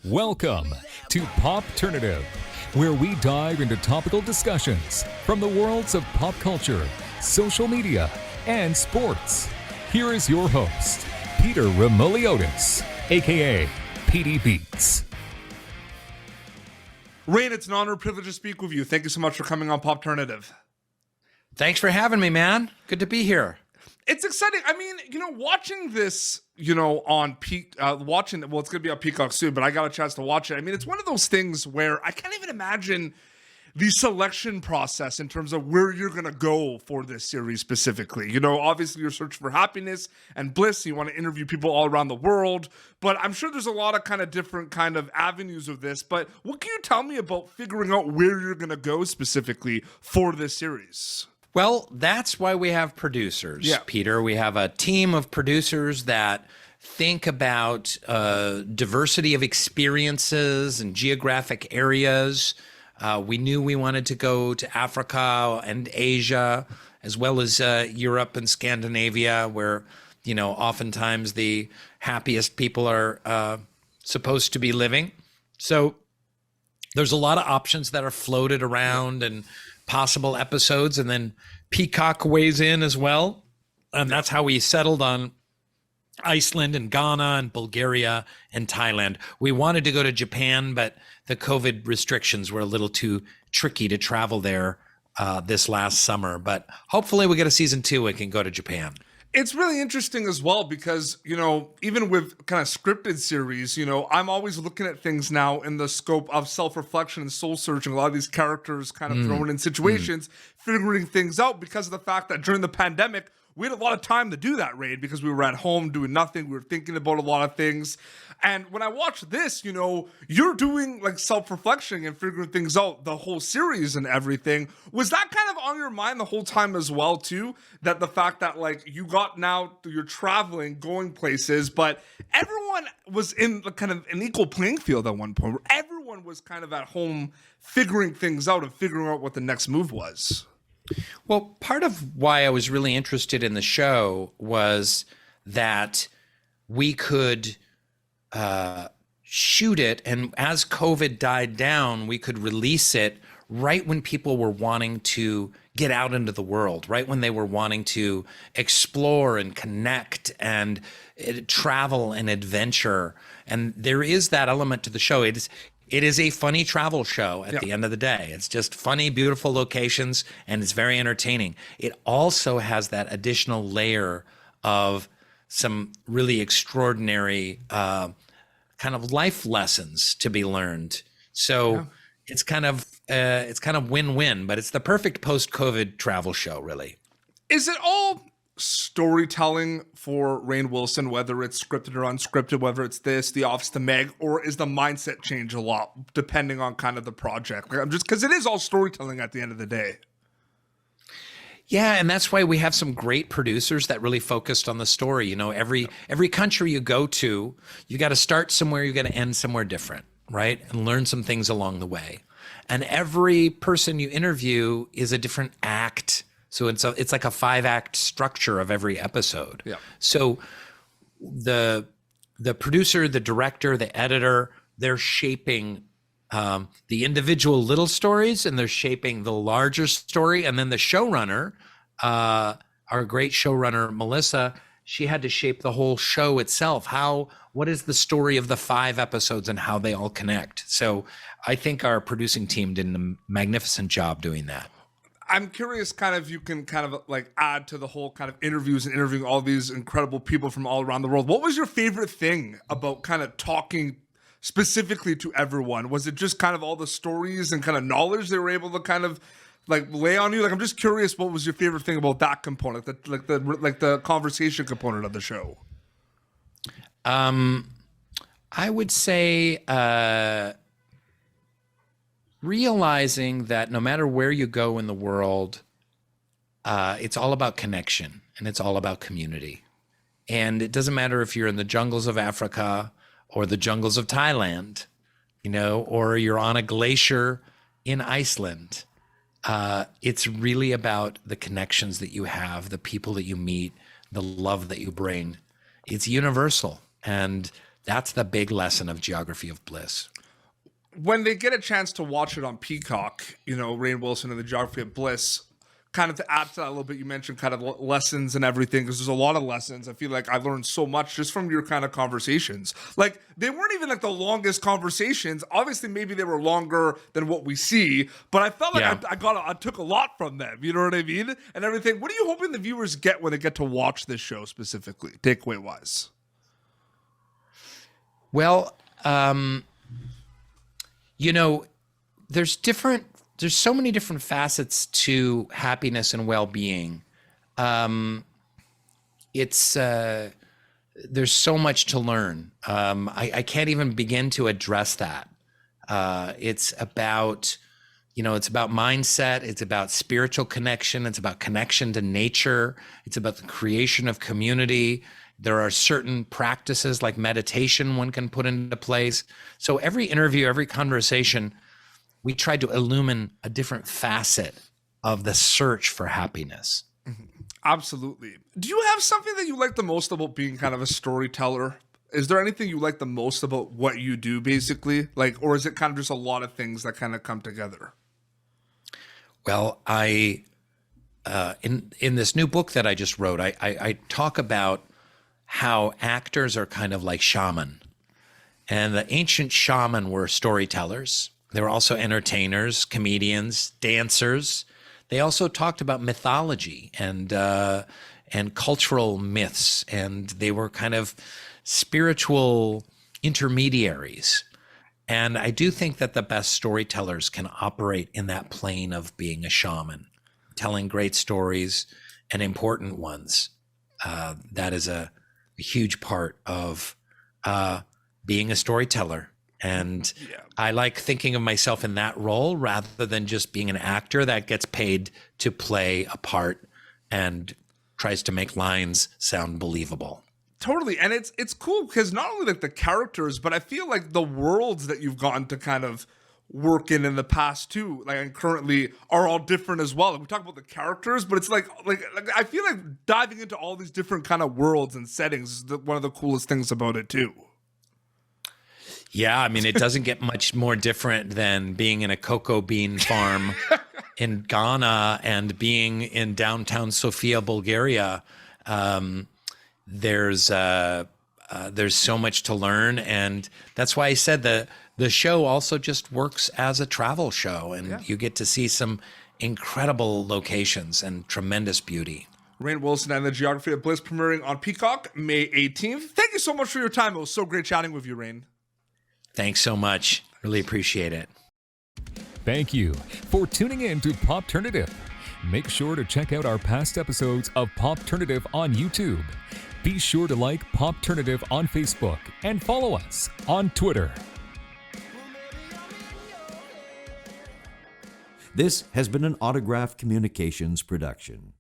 Welcome to Popternative, where we dive into topical discussions from the worlds of pop culture, social media, and sports. Here is your host, Peter Remoliotis, aka PD Beats. Rainn, it's an honor and privilege to speak with you. Thank you so much for coming on Popternative. Thanks for having me, man. Good to be here. It's exciting. I mean, watching this, on it's going to be on Peacock soon, but I got a chance to watch it. I mean, it's one of those things where I can't even imagine the selection process in terms of where you're going to go for this series specifically. Obviously you're searching for happiness and bliss. You want to interview people all around the world, but I'm sure there's a lot of kind of different kind of avenues of this. But what can you tell me about figuring out where you're going to go specifically for this series? Well, that's why we have producers, Yeah. Peter. We have a team of producers that think about diversity of experiences and geographic areas. We knew we wanted to go to Africa and Asia, as well as Europe and Scandinavia, where, oftentimes the happiest people are supposed to be living. So there's a lot of options that are floated around and possible episodes, and then Peacock weighs in as well. And that's how we settled on Iceland and Ghana and Bulgaria and Thailand. We wanted to go to Japan, but the COVID restrictions were a little too tricky to travel there this last summer. But hopefully we get a season 2 and can go to Japan. It's really interesting as well because, even with kind of scripted series, I'm always looking at things now in the scope of self-reflection and soul searching. A lot of these characters kind of thrown in situations, figuring things out because of the fact that during the pandemic, we had a lot of time to do that, Rainn, because we were at home doing nothing. We were thinking about a lot of things. And when I watch this, you're doing like self-reflection and figuring things out the whole series and everything. Was that kind of on your mind the whole time as well, too? That the fact that you're traveling, going places, but everyone was in kind of an equal playing field at one point where everyone was kind of at home figuring things out and figuring out what the next move was. Well, part of why I was really interested in the show was that we could shoot it, and as COVID died down, we could release it right when people were wanting to get out into the world, right when they were wanting to explore and connect and travel and adventure. And there is that element to the show. It is a funny travel show at the end of the day. It's just funny, beautiful locations, and it's very entertaining. It also has that additional layer of some really extraordinary kind of life lessons to be learned. So it's kind of win-win, but it's the perfect post-COVID travel show, really. Is it all storytelling for Rainn Wilson, whether it's scripted or unscripted, whether it's this, The Office, The Meg, or is the mindset change a lot depending on kind of the project? Like, because it is all storytelling at the end of the day. Yeah, and that's why we have some great producers that really focused on the story. Every country you go to, you got to start somewhere, you got to end somewhere different, right? And learn some things along the way. And every person you interview is a different act. So it's like a 5-act structure of every episode. Yeah. So the producer, the director, the editor, they're shaping the individual little stories, and they're shaping the larger story. And then the showrunner, our great showrunner, Melissa, she had to shape the whole show itself. What is the story of the 5 episodes and how they all connect? So I think our producing team did a magnificent job doing that. I'm curious, kind of, you can kind of like add to the whole kind of interviews and interviewing all these incredible people from all around the world. What was your favorite thing about kind of talking specifically to everyone? Was it just kind of all the stories and kind of knowledge they were able to kind of like lay on you? Like, I'm just curious, what was your favorite thing about that component, the conversation component of the show? I would say realizing that no matter where you go in the world, it's all about connection and it's all about community. And it doesn't matter if you're in the jungles of Africa or the jungles of Thailand, or you're on a glacier in Iceland. It's really about the connections that you have, the people that you meet, the love that you bring. It's universal. And That's the big lesson of Geography of Bliss. When they get a chance to watch it on Peacock, Rainn Wilson and the Geography of Bliss, kind of to add to that a little bit, you mentioned kind of lessons and everything, because there's a lot of lessons. I feel like I learned so much just from your kind of conversations. Like, they weren't even like the longest conversations. Obviously, maybe they were longer than what we see, but I felt like I took a lot from them. You know what I mean? And everything. What are you hoping the viewers get when they get to watch this show specifically, takeaway wise? Well, there's so many different facets to happiness and well-being. There's so much to learn. I can't even begin to address that. It's about mindset. It's about spiritual connection. It's about connection to nature. It's about the creation of community. There are certain practices like meditation one can put into place. So every interview, every conversation, we tried to illumine a different facet of the search for happiness. Mm-hmm. Absolutely. Do you have something that you like the most about being kind of a storyteller? Is there anything you like the most about what you do, basically? Or is it kind of just a lot of things that kind of come together? Well, in this new book that I just wrote, I talk about how actors are kind of like shaman. And the ancient shaman were storytellers. They were also entertainers, comedians, dancers. They also talked about mythology and cultural myths, and they were kind of spiritual intermediaries. And I do think that the best storytellers can operate in that plane of being a shaman, telling great stories and important ones. That is a huge part of being a storyteller. And I like thinking of myself in that role rather than just being an actor that gets paid to play a part and tries to make lines sound believable. Totally. And it's cool because not only like the characters, but I feel like the worlds that you've gotten to kind of work in the past too, and currently are all different as well. We talk about the characters, but it's like I feel like diving into all these different kind of worlds and settings is one of the coolest things about it too. Yeah, I mean, it doesn't get much more different than being in a cocoa bean farm in Ghana and being in downtown Sofia, Bulgaria. There's so much to learn, and that's why I said the show also just works as a travel show, and you get to see some incredible locations and tremendous beauty. Rainn Wilson and the Geography of Bliss premiering on Peacock May 18th. Thank you so much for your time. It was so great chatting with you, Rainn. Thanks so much. Really appreciate it. Thank you for tuning in to Popternative. Make sure to check out our past episodes of Popternative on YouTube. Be sure to like Popternative on Facebook and follow us on Twitter. This has been an Autograph Communications production.